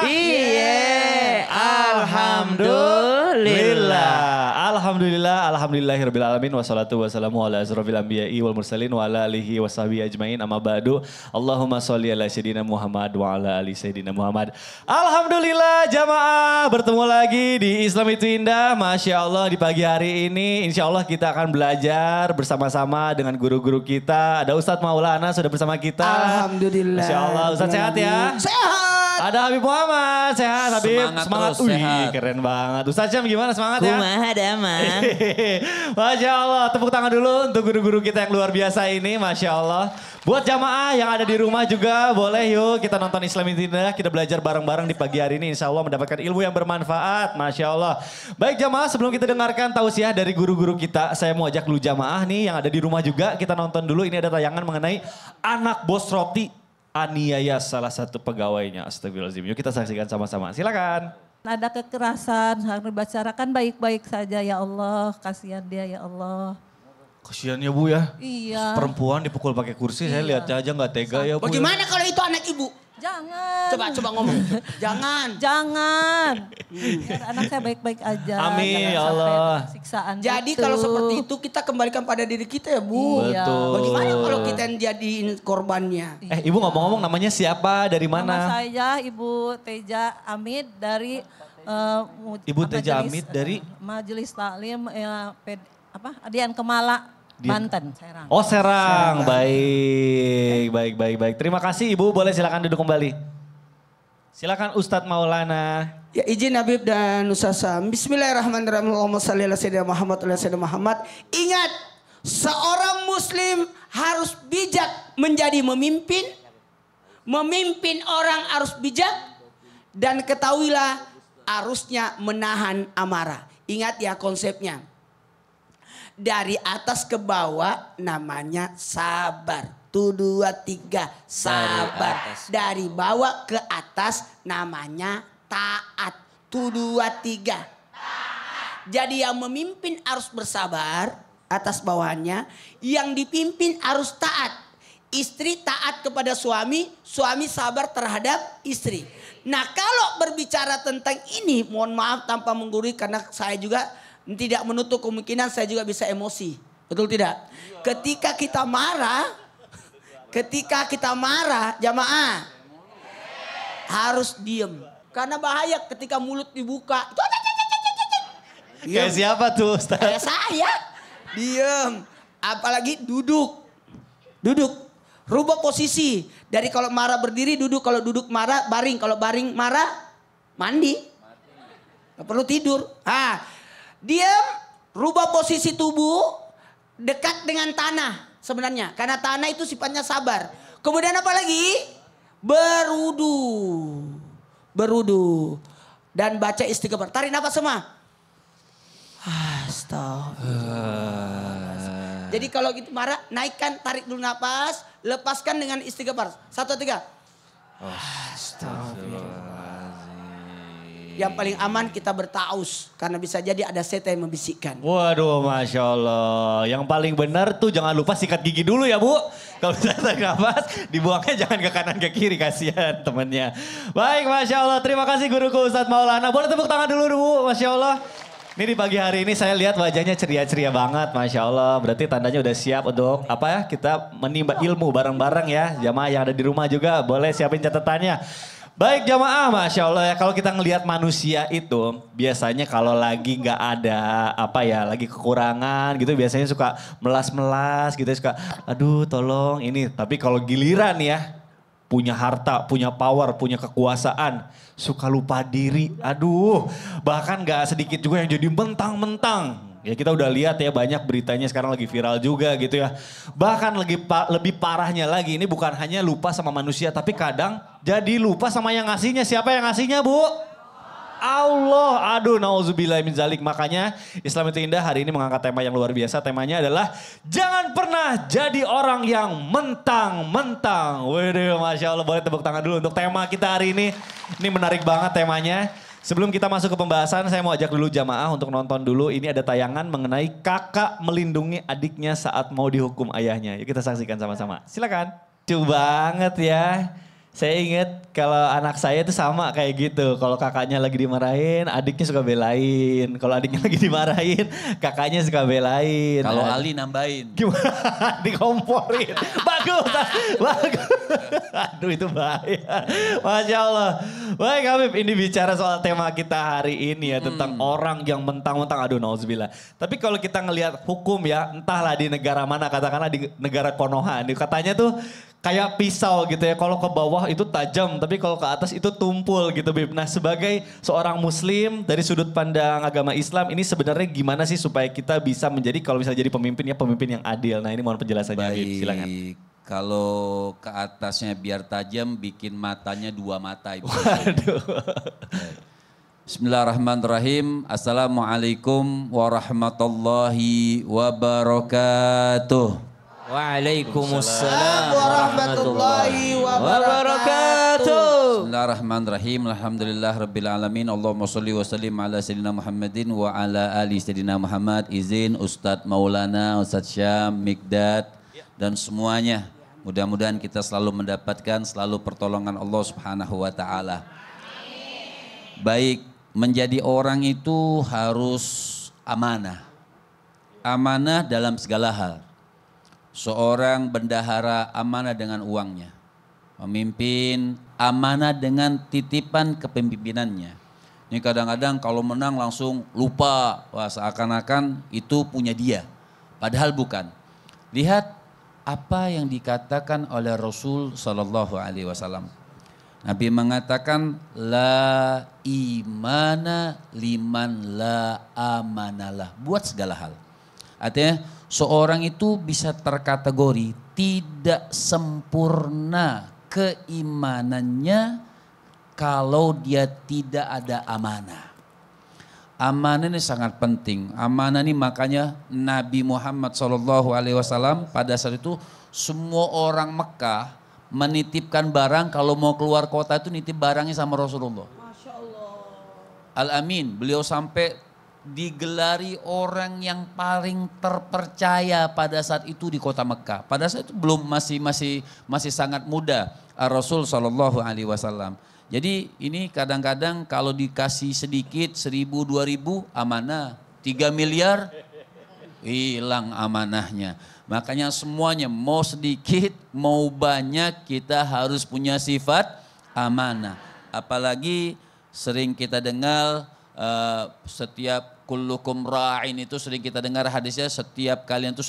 Iya, alhamdulillah. Alhamdulillahirabbil alamin wassalatu wassalamu ala asrofil anbiya'i wal mursalin wa ala alihi washabihi ajmain amma ba'du. Allahumma sholli ala sayyidina Muhammad wa ala ali sayyidina Muhammad. Alhamdulillah jamaah bertemu lagi di Islam itu Indah. Masya Allah di pagi hari ini insya Allah kita akan belajar bersama-sama dengan guru-guru kita. Ada Ustadz Maulana sudah bersama kita. Alhamdulillah. Masya Allah Ustadz sehat ya? Sehat. Ada Habib Muhammad, sehat Habib. Semangat terus, Wih, sehat. keren banget. Ustadz Syam gimana semangat ya? Kumaha damang. Masya Allah, tepuk tangan dulu untuk guru-guru kita yang luar biasa ini, Masya Allah. Buat jamaah yang ada di rumah juga, boleh yuk kita nonton Islam Indah, kita belajar bareng-bareng di pagi hari ini. Insya Allah mendapatkan ilmu yang bermanfaat, Masya Allah. Baik jamaah, sebelum kita dengarkan tausiah dari guru-guru kita, saya mau ajak dulu jamaah nih yang ada di rumah juga, kita nonton dulu. Ini ada tayangan mengenai anak bos roti aniaya salah satu pegawainya. Astagfirullahaladzim, yuk kita saksikan sama-sama, silakan. Ada kekerasan, harus dibicarakan baik-baik saja ya Allah, kasihan dia ya Allah. Kasian ya Bu ya. Iya. Perempuan dipukul pakai kursi, saya lihatnya aja nggak tega ya Bu. Bagaimana kalau itu anak ibu? Jangan. Coba ngomong. Jangan. Jangan. Biar anak saya baik-baik aja. Amin, Jangan ya sampai Allah. siksaan Jadi gitu. kalau seperti itu kita kembalikan pada diri kita ya Bu. Iya. Betul. Bagaimana kalau kita yang jadiin korbannya? Ibu ngomong-ngomong namanya siapa, dari Nama mana? saya Ibu Teja Amid dari Ibu Teja Amid dari? Majelis Taklim Adian Kemala, Banten, Serang. Oh Serang, baik. Terima kasih Ibu, boleh silakan duduk kembali. Silakan Ustadz Maulana. Ya izin Habib dan Ustaz Sam. Bismillahirrahmanirrahim. Allahumma shalli ala sayyidina Muhammad wa ala sayyidina Muhammad. Ingat, seorang muslim harus bijak menjadi memimpin. Memimpin orang harus bijak. Dan ketahuilah harusnya menahan amarah. Ingat ya konsepnya. Dari atas ke bawah namanya sabar. 1, 2, 3 sabar. Dari bawah ke atas namanya taat. 1, 2, 3. Jadi yang memimpin harus bersabar atas bawahannya. Yang dipimpin harus taat. Istri taat kepada suami, suami sabar terhadap istri. Nah kalau berbicara tentang ini, mohon maaf tanpa menggurui karena saya juga tidak menutup kemungkinan saya juga bisa emosi. Betul tidak? Ketika kita marah jamaah harus diem. Karena bahaya ketika mulut dibuka. Kayak siapa tuh Ustaz? Kayak saya. Diem. Apalagi duduk. Rubah posisi. Dari kalau marah berdiri duduk. Kalau duduk marah baring. Kalau baring marah mandi. Gak perlu tidur. Diem. Rubah posisi tubuh. Dekat dengan tanah sebenarnya. Karena tanah itu sifatnya sabar. Kemudian apa lagi? Berudu. Dan baca istighfar. Tarik nafas semua. Astagfirullah. Jadi kalau gitu marah, naikkan, tarik dulu nafas, lepaskan dengan istighfar. 1, 3. Yang paling aman kita bertaus. Karena bisa jadi ada setan yang membisikkan. Waduh Masya Allah. Yang paling benar tuh jangan lupa sikat gigi dulu ya Bu. Kalau bisa tarik nafas, dibuangnya jangan ke kanan ke kiri. Kasihan temennya. Baik Masya Allah. Terima kasih guruku Ustadz Maulana. Boleh tepuk tangan dulu Bu. Masya Allah. Ini di pagi hari ini saya lihat wajahnya ceria-ceria banget, Masya Allah. Berarti tandanya udah siap untuk kita menimba ilmu bareng-bareng ya. Jamaah yang ada di rumah juga boleh siapin catatannya. Baik jamaah, Masya Allah ya. Kalau kita ngelihat manusia itu biasanya kalau lagi nggak ada lagi kekurangan gitu. Biasanya suka melas-melas gitu, suka aduh tolong ini. Tapi kalau giliran ya, punya harta, punya power, punya kekuasaan, suka lupa diri. Aduh, bahkan gak sedikit juga yang jadi mentang-mentang. Ya kita udah lihat ya banyak beritanya sekarang lagi viral juga gitu ya. Bahkan lebih parahnya lagi, ini bukan hanya lupa sama manusia, tapi kadang jadi lupa sama yang ngasihnya. Siapa yang ngasihnya Bu? Allah, aduh nauzubillah min zalik. Makanya Islam itu Indah hari ini mengangkat tema yang luar biasa. Temanya adalah jangan pernah jadi orang yang mentang-mentang. Waduh Masya Allah, boleh tepuk tangan dulu untuk tema kita hari ini. Ini menarik banget temanya. Sebelum kita masuk ke pembahasan, saya mau ajak dulu jamaah untuk nonton dulu. Ini ada tayangan mengenai kakak melindungi adiknya saat mau dihukum ayahnya. Yuk kita saksikan sama-sama. Silakan. Lucu banget ya. Saya ingat kalau anak saya tuh sama kayak gitu. Kalau kakaknya lagi dimarahin, adiknya suka belain. Kalau adiknya lagi dimarahin, kakaknya suka belain. Kalau Ali nambahin. Gimana? Dikomporin. Bagus. Bagus. Aduh itu bahaya. Masya Allah. Baik Habib, ini bicara soal tema kita hari ini ya. Tentang orang yang mentang-mentang, aduh nauzubillah. Tapi kalau kita ngelihat hukum ya, entahlah di negara mana, katakanlah di negara Konoha. Katanya tuh kayak pisau gitu ya, kalau ke bawah itu tajam, tapi kalau ke atas itu tumpul gitu Bib. Nah sebagai seorang muslim dari sudut pandang agama Islam ini sebenarnya gimana sih supaya kita bisa menjadi kalau misalnya jadi pemimpin ya pemimpin yang adil. Nah ini mohon penjelasannya Bib, silakan. Kalau ke atasnya biar tajam bikin matanya 2 mata. Ibu. Waduh. Bismillahirrahmanirrahim. Assalamualaikum warahmatullahi wabarakatuh. Waalaikumsalam warahmatullahi wabarakatuh. Bismillahirrahmanirrahim. Alhamdulillah rabbil alamin. Allahumma sholli wa sallim ala sayyidina Muhammadin wa ala ali sayyidina Muhammad. Izin Ustadz Maulana, Ustadz Syam, Mikdad dan semuanya. Mudah-mudahan kita selalu mendapatkan selalu pertolongan Allah Subhanahu wa taala. Baik, menjadi orang itu harus amanah. Amanah dalam segala hal. Seorang bendahara amanah dengan uangnya. Pemimpin amanah dengan titipan kepemimpinannya. Ini kadang-kadang kalau menang langsung lupa. Wah, seakan-akan itu punya dia. Padahal bukan. Lihat apa yang dikatakan oleh Rasul Sallallahu Alaihi Wasallam. Nabi mengatakan la imana liman la amanalah. Buat segala hal. Artinya seorang itu bisa terkategori tidak sempurna keimanannya kalau dia tidak ada amanah. Amanah ini sangat penting. Amanah ini makanya Nabi Muhammad SAW pada saat itu semua orang Mekah menitipkan barang kalau mau keluar kota itu nitip barangnya sama Rasulullah. Masya Allah. Al-Amin, beliau sampai digelari orang yang paling terpercaya pada saat itu di kota Mekah. Pada saat itu belum masih sangat muda Rasul Shallallahu Alaihi Wasallam. Jadi ini kadang-kadang kalau dikasih sedikit 1.000, 2.000 amanah, 3 miliar hilang amanahnya. Makanya semuanya mau sedikit mau banyak kita harus punya sifat amanah. Apalagi sering kita dengar setiap kullukum ra'in itu sering kita dengar hadisnya setiap kalian itu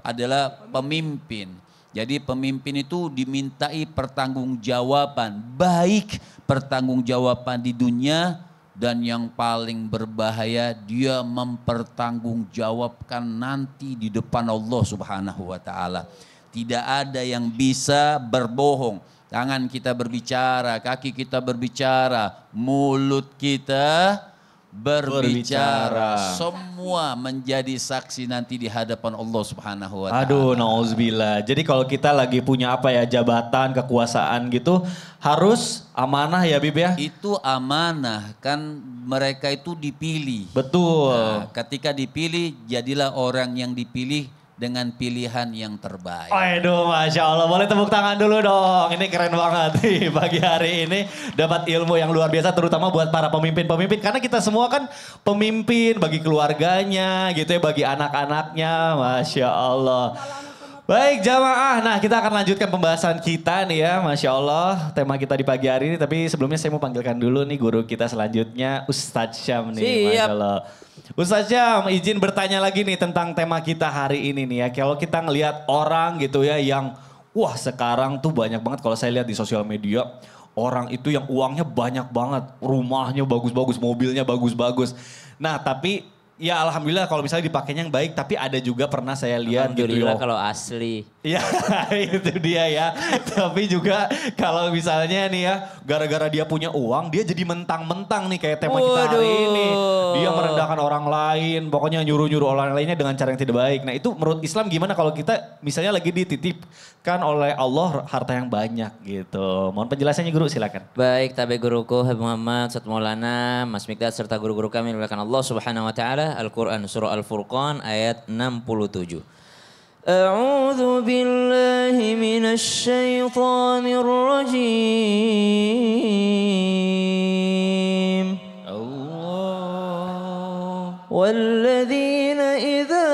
adalah pemimpin. Jadi pemimpin itu dimintai pertanggungjawaban, baik pertanggungjawaban di dunia dan yang paling berbahaya dia mempertanggungjawabkan nanti di depan Allah Subhanahu wa taala. Tidak ada yang bisa berbohong. Tangan kita berbicara, kaki kita berbicara, mulut kita berbicara. Semua menjadi saksi nanti di hadapan Allah Subhanahu wa taala. Aduh, nauzubillah. Jadi kalau kita lagi punya apa ya, jabatan, kekuasaan gitu, harus amanah ya Bib ya? Itu amanah, kan mereka itu dipilih. Betul. Nah, ketika dipilih, jadilah orang yang dipilih dengan pilihan yang terbaik. Aduh, Masya Allah. Boleh tepuk tangan dulu dong. Ini keren banget nih pagi hari ini. Dapat ilmu yang luar biasa terutama buat para pemimpin-pemimpin. Karena kita semua kan pemimpin bagi keluarganya gitu ya. Bagi anak-anaknya. Masya Allah. Baik jamaah, nah kita akan lanjutkan pembahasan kita nih ya. Masya Allah tema kita di pagi hari ini. Tapi sebelumnya saya mau panggilkan dulu nih guru kita selanjutnya Ustadz Syam nih. Masya Allah. Ustadz Syam izin bertanya lagi nih tentang tema kita hari ini nih ya. Kalau kita ngelihat orang gitu ya yang wah sekarang tuh banyak banget kalau saya lihat di sosial media. Orang itu yang uangnya banyak banget. Rumahnya bagus-bagus, mobilnya bagus-bagus. Nah tapi ya alhamdulillah kalau misalnya dipakainya yang baik. Tapi ada juga pernah saya lihat gitu alhamdulillah kalau asli. Ya itu dia ya. Tapi juga kalau misalnya nih ya gara-gara dia punya uang dia jadi mentang-mentang nih kayak tema kita hari ini. Dia merendahkan orang lain, pokoknya nyuruh-nyuruh orang lainnya dengan cara yang tidak baik. Nah itu menurut Islam gimana kalau kita misalnya lagi dititipkan oleh Allah harta yang banyak gitu. Mohon penjelasannya guru silakan. Baik, tabi guruku Habib Muhammad, Ustadz Maulana, Mas Mikdad serta guru-guru kami yang dimuliakan Allah Subhanahu wa taala. Al-Qur'an surah Al-Furqan ayat 67. أعوذ بالله من الشيطان الرجيم Allah. والذين إذا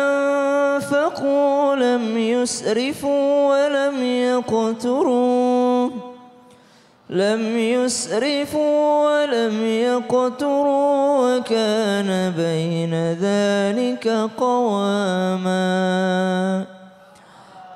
أنفقوا لم يسرفوا ولم يقتروا وكان بين ذلك قواما.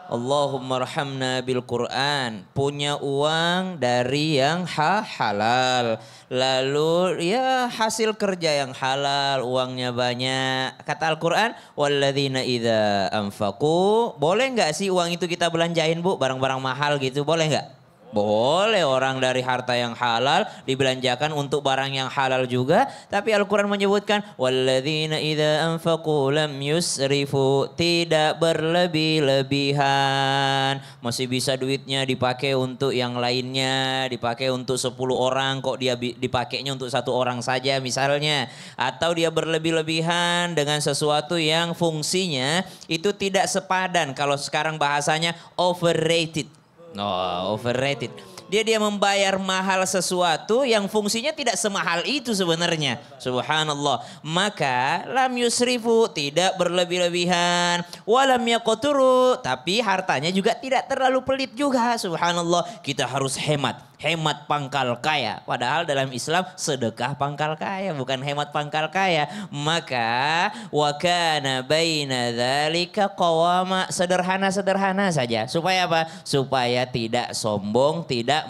Allahumma arhamna bil Quran. Punya uang dari yang halal. Lalu ya hasil kerja yang halal, uangnya banyak. Kata Al-Quran, walladzina idza anfaqu. Boleh nggak sih uang itu kita belanjain Bu, barang-barang mahal gitu, boleh nggak? Boleh, orang dari harta yang halal dibelanjakan untuk barang yang halal juga. Tapi Al-Quran menyebutkan walladzina idza anfaqu lam yusrifu, tidak berlebih-lebihan. Masih bisa duitnya dipakai untuk yang lainnya, dipakai untuk 10 orang, kok dia dipakainya untuk 1 orang saja misalnya. Atau dia berlebih-lebihan dengan sesuatu yang fungsinya itu tidak sepadan. Kalau sekarang bahasanya overrated. Overrated. Dia membayar mahal sesuatu yang fungsinya tidak semahal itu sebenarnya. Subhanallah. Maka lam yusrifu, tidak berlebih-lebihan. Walam yaqturu, tapi hartanya juga tidak terlalu pelit juga. Subhanallah. Kita harus hemat. Hemat pangkal kaya. Padahal dalam Islam sedekah pangkal kaya, bukan hemat pangkal kaya. Maka wa kana baina dzalika qawama, sederhana-sederhana saja. Supaya apa? Supaya tidak sombong, tidak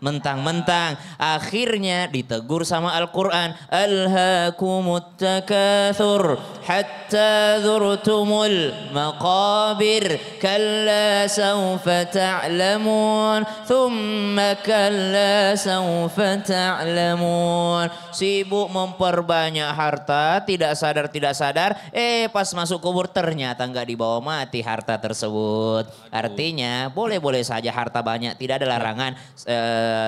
mentang-mentang. Akhirnya ditegur sama Al-Qur'an, alhaakumut takatsur hatta zurtumul maqabir kalla sawfa ta'lamun thumma kalla sawfa ta'lamun. Sibuk memperbanyak harta, tidak sadar, pas masuk kubur ternyata nggak dibawa mati harta tersebut. Artinya boleh-boleh saja harta banyak, tidak ada larangan.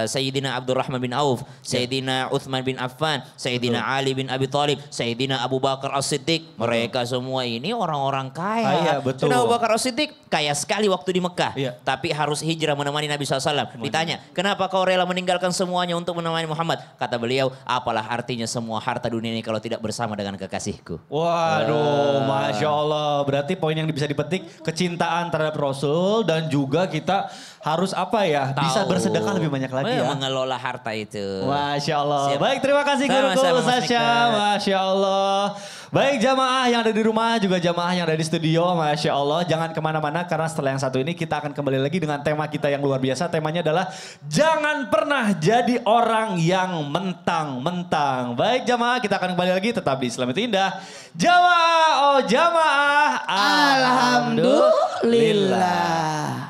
Sayyidina Abdurrahman bin Auf, Sayyidina Uthman bin Affan, Sayyidina Ali bin Abi Thalib, Sayyidina Abu Bakar As-Siddiq, mereka semua ini orang-orang kaya. Betul. Sayyidina Abu Bakar As-Siddiq kaya sekali waktu di Mekah, Iya. tapi harus hijrah menemani Nabi SAW. Ditanya, kenapa kau rela meninggalkan semuanya untuk menemani Muhammad? Kata beliau, apalah artinya semua harta dunia ini kalau tidak bersama dengan kekasihku. Waduh, Masya Allah. Berarti poin yang bisa dipetik, kecintaan terhadap Rasul dan juga kita harus apa ya, bisa Tahu. bersedekah lebih banyak lagi ya. Mengelola harta itu. Masya Allah. Siap. Baik, terima kasih guruku Sama-sama, Mas Ustaz Syam. Mikdad. Masya Allah. Baik jamaah yang ada di rumah, juga jamaah yang ada di studio. Masya Allah. Jangan kemana-mana karena setelah yang satu ini kita akan kembali lagi dengan tema kita yang luar biasa. Temanya adalah jangan pernah jadi orang yang mentang-mentang. Baik jamaah, kita akan kembali lagi tetap di Islam itu Indah. Jamaah, oh jamaah. Alhamdulillah.